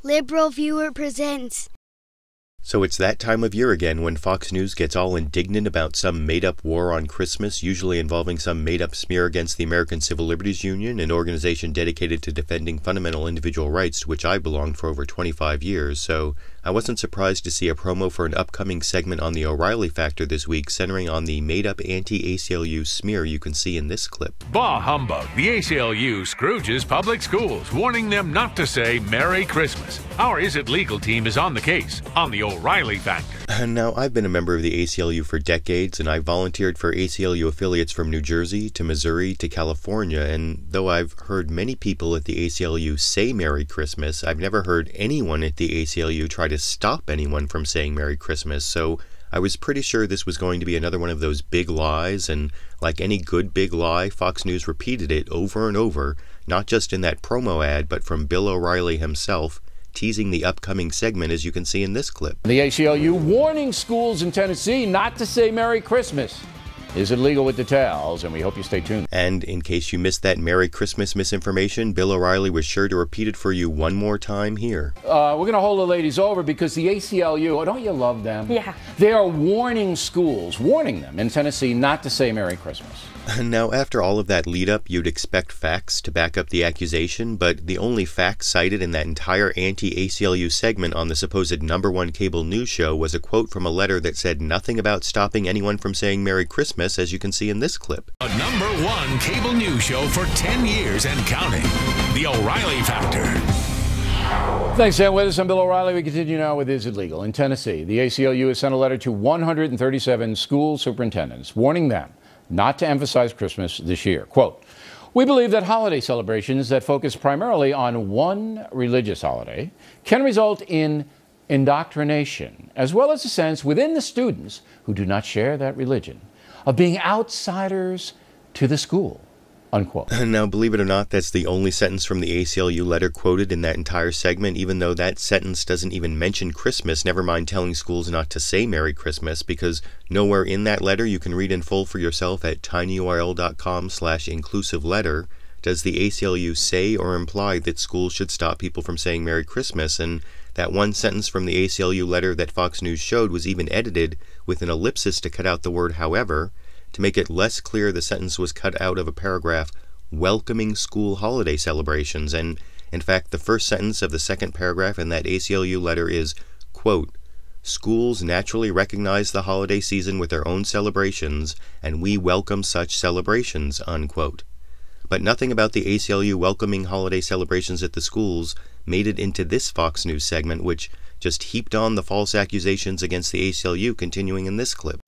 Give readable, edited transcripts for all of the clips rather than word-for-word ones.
LiberalViewer presents. So it's that time of year again when Fox News gets all indignant about some made-up war on Christmas, usually involving some made-up smear against the American Civil Liberties Union, an organization dedicated to defending fundamental individual rights to which I belonged for over 25 years. So I wasn't surprised to see a promo for an upcoming segment on the O'Reilly factor this week centering on the made-up anti-ACLU smear you can see in this clip. Bah humbug. The ACLU scrooges public schools, warning them not to say Merry Christmas. Our Is It Legal team is on the case on the O'Reilly factor. Now, I've been a member of the ACLU for decades, and I've volunteered for ACLU affiliates from New Jersey to Missouri to California, and though I've heard many people at the ACLU say Merry Christmas, I've never heard anyone at the ACLU try to stop anyone from saying Merry Christmas, so I was pretty sure this was going to be another one of those big lies, and like any good big lie, Fox News repeated it over and over, not just in that promo ad, but from Bill O'Reilly himself, teasing the upcoming segment as you can see in this clip. The ACLU warning schools in Tennessee not to say Merry Christmas. Is it legal with details? And we hope you stay tuned. And in case you missed that Merry Christmas misinformation, Bill O'Reilly was sure to repeat it for you one more time here. We're going to hold the ladies over because the ACLU, oh, don't you love them? Yeah. They are warning schools, warning them in Tennessee not to say Merry Christmas. Now, after all of that lead-up, you'd expect facts to back up the accusation, but the only facts cited in that entire anti-ACLU segment on the supposed #1 cable news show was a quote from a letter that said nothing about stopping anyone from saying Merry Christmas, as you can see in this clip. A #1 cable news show for 10 years and counting. The O'Reilly Factor. Thanks, Dan. With us, I'm Bill O'Reilly. We continue now with Is It Legal? In Tennessee, the ACLU has sent a letter to 137 school superintendents, warning them not to emphasize Christmas this year. Quote, "We believe that holiday celebrations that focus primarily on one religious holiday can result in indoctrination, as well as a sense within the students who do not share that religion of being outsiders to the school." Unquote. Now, believe it or not, that's the only sentence from the ACLU letter quoted in that entire segment, even though that sentence doesn't even mention Christmas, never mind telling schools not to say Merry Christmas, because nowhere in that letter you can read in full for yourself at tinyurl.com/inclusiveletter does the ACLU say or imply that schools should stop people from saying Merry Christmas, and that one sentence from the ACLU letter that Fox News showed was even edited with an ellipsis to cut out the word however. To make it less clear, the sentence was cut out of a paragraph welcoming school holiday celebrations, and in fact the first sentence of the second paragraph in that ACLU letter is, quote, "Schools naturally recognize the holiday season with their own celebrations, and we welcome such celebrations," unquote. But nothing about the ACLU welcoming holiday celebrations at the schools made it into this Fox News segment, which just heaped on the false accusations against the ACLU, continuing in this clip.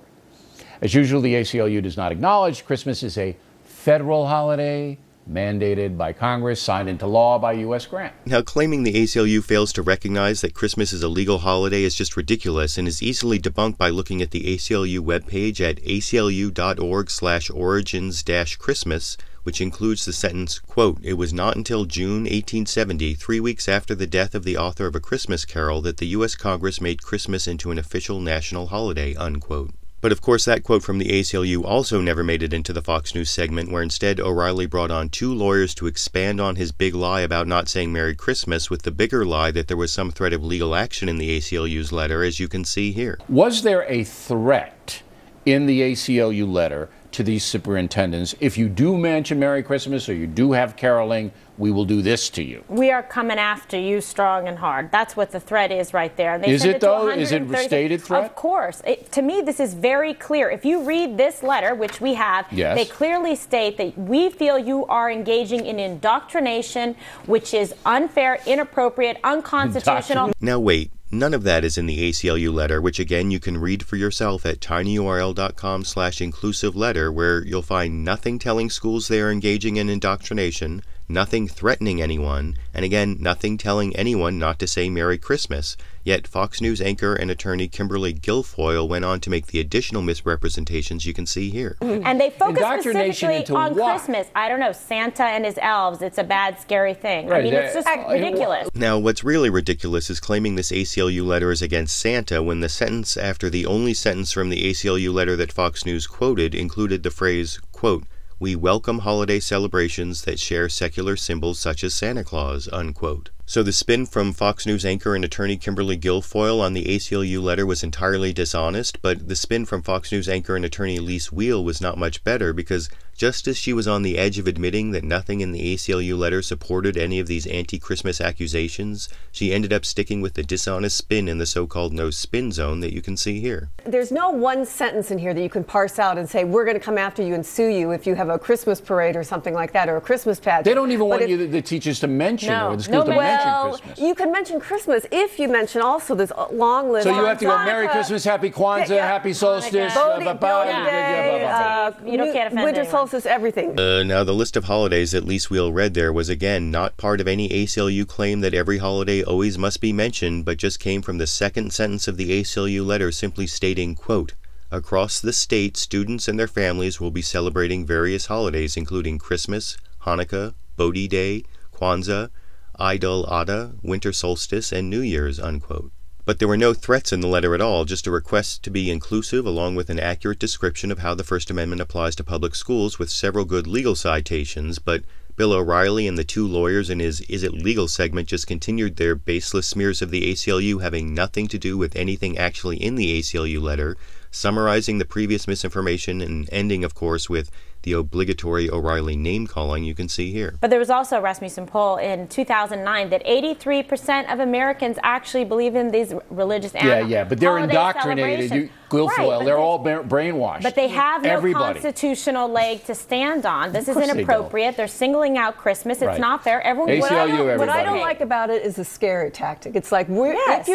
As usual, the ACLU does not acknowledge Christmas is a federal holiday mandated by Congress, signed into law by U.S. grant. Now, claiming the ACLU fails to recognize that Christmas is a legal holiday is just ridiculous and is easily debunked by looking at the ACLU webpage at aclu.org/origins-Christmas, which includes the sentence, quote, "It was not until June 1870, 3 weeks after the death of the author of A Christmas Carol, that the U.S. Congress made Christmas into an official national holiday," unquote. But of course that quote from the ACLU also never made it into the Fox News segment, where instead O'Reilly brought on two lawyers to expand on his big lie about not saying Merry Christmas, with the bigger lie that there was some threat of legal action in the ACLU's letter, as you can see here. Was there a threat in the ACLU letter to these superintendents? If you do mention Merry Christmas or you do have caroling, we will do this to you. We are coming after you strong and hard. That's what the threat is right there. And they is it though? Is it a stated threat? Of course. To me, this is very clear. If you read this letter, which we have, yes, they clearly state that we feel you are engaging in indoctrination, which is unfair, inappropriate, unconstitutional. Now wait. None of that is in the ACLU letter, which again you can read for yourself at tinyurl.com/inclusiveletter, where you'll find nothing telling schools they are engaging in indoctrination, nothing threatening anyone, and again, nothing telling anyone not to say Merry Christmas. Yet Fox News anchor and attorney Kimberly Guilfoyle went on to make the additional misrepresentations you can see here. And they focus specifically on what? Christmas. I don't know, Santa and his elves. It's a bad, scary thing. Right, I mean, it's just ridiculous. Now, what's really ridiculous is claiming this ACLU letter is against Santa when the sentence after the only sentence from the ACLU letter that Fox News quoted included the phrase, quote, "We welcome holiday celebrations that share secular symbols such as Santa Claus," unquote. So the spin from Fox News anchor and attorney Kimberly Guilfoyle on the ACLU letter was entirely dishonest, but the spin from Fox News anchor and attorney Wiehl was not much better, because just as she was on the edge of admitting that nothing in the ACLU letter supported any of these anti-Christmas accusations, she ended up sticking with the dishonest spin in the so-called no-spin zone that you can see here. There's no one sentence in here that you can parse out and say, we're going to come after you and sue you if you have a Christmas parade or something like that, or a Christmas pageant. They don't even want the teachers to mention or the schools to mention Christmas. You can mention Christmas if you mention also this long list. So you have to go Merry Christmas, Happy Kwanzaa, Happy Solstice, you don't can't offend Winter Solstice, everything. Now, the list of holidays that Wiehl read there was, again, not part of any ACLU claim that every holiday always must be mentioned, but just came from the second sentence of the ACLU letter simply stating, quote, "Across the state, students and their families will be celebrating various holidays, including Christmas, Hanukkah, Bodhi Day, Kwanzaa, Idul Adha, Winter Solstice, and New Year's," unquote. But there were no threats in the letter at all, just a request to be inclusive along with an accurate description of how the First Amendment applies to public schools with several good legal citations. But Bill O'Reilly and the two lawyers in his Is It Legal segment just continued their baseless smears of the ACLU having nothing to do with anything actually in the ACLU letter, summarizing the previous misinformation and ending, of course, with the obligatory O'Reilly name-calling you can see here. But there was also a Rasmussen poll in 2009 that 83% of Americans actually believe in these religious but they're indoctrinated. Guilfoyle, they're all brainwashed. But they have no constitutional leg to stand on. This is inappropriate. They're singling out Christmas. It's not fair. Everyone. What I don't like about it is the scare tactic. It's like, if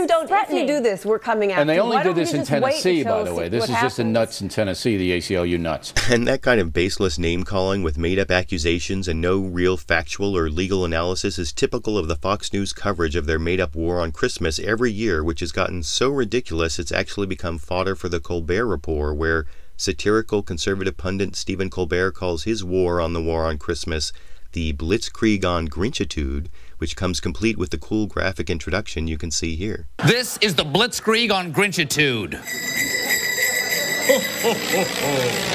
you do this, we're coming after you. And they only did this in Tennessee, by the way. This is just the nuts in Tennessee, the ACLU nuts. And that kind of baseless name-calling with made-up accusations and no real factual or legal analysis is typical of the Fox News coverage of their made-up war on Christmas every year, which has gotten so ridiculous it's actually become fodder for the Colbert Report, where satirical conservative pundit Stephen Colbert calls his war on Christmas the Blitzkrieg on Grinchitude, which comes complete with the cool graphic introduction you can see here. This is the Blitzkrieg on Grinchitude. Ho, ho, ho, ho.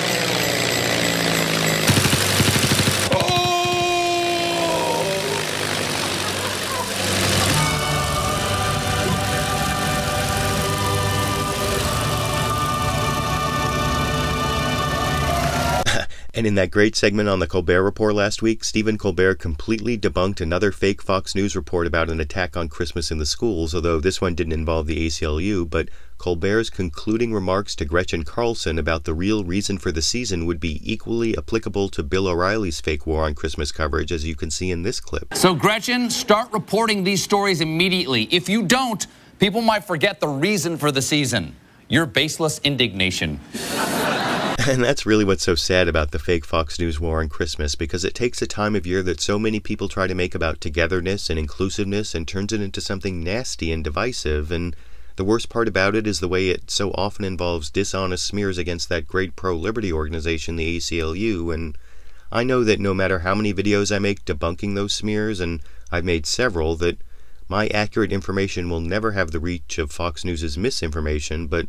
And in that great segment on the Colbert Report last week, Stephen Colbert completely debunked another fake Fox News report about an attack on Christmas in the schools, although this one didn't involve the ACLU, but Colbert's concluding remarks to Gretchen Carlson about the real reason for the season would be equally applicable to Bill O'Reilly's fake war on Christmas coverage, as you can see in this clip. So, Gretchen, start reporting these stories immediately. If you don't, people might forget the reason for the season. Your baseless indignation. And that's really what's so sad about the fake Fox News war on Christmas, because it takes a time of year that so many people try to make about togetherness and inclusiveness and turns it into something nasty and divisive. And the worst part about it is the way it so often involves dishonest smears against that great pro-liberty organization, the ACLU. And I know that no matter how many videos I make debunking those smears, and I've made several, that my accurate information will never have the reach of Fox News' misinformation, but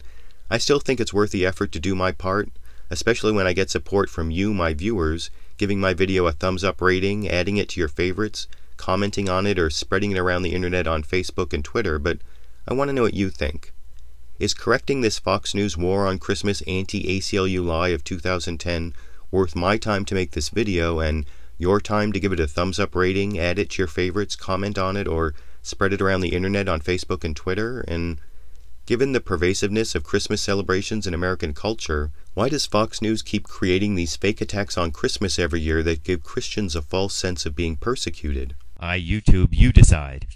I still think it's worth the effort to do my part, especially when I get support from you, my viewers, giving my video a thumbs-up rating, adding it to your favorites, commenting on it, or spreading it around the internet on Facebook and Twitter. But I want to know what you think. Is correcting this Fox News war on Christmas anti-ACLU lie of 2010 worth my time to make this video and your time to give it a thumbs-up rating, add it to your favorites, comment on it, or spread it around the internet on Facebook and Twitter? And given the pervasiveness of Christmas celebrations in American culture, why does Fox News keep creating these fake attacks on Christmas every year that give Christians a false sense of being persecuted? YouTube, you decide.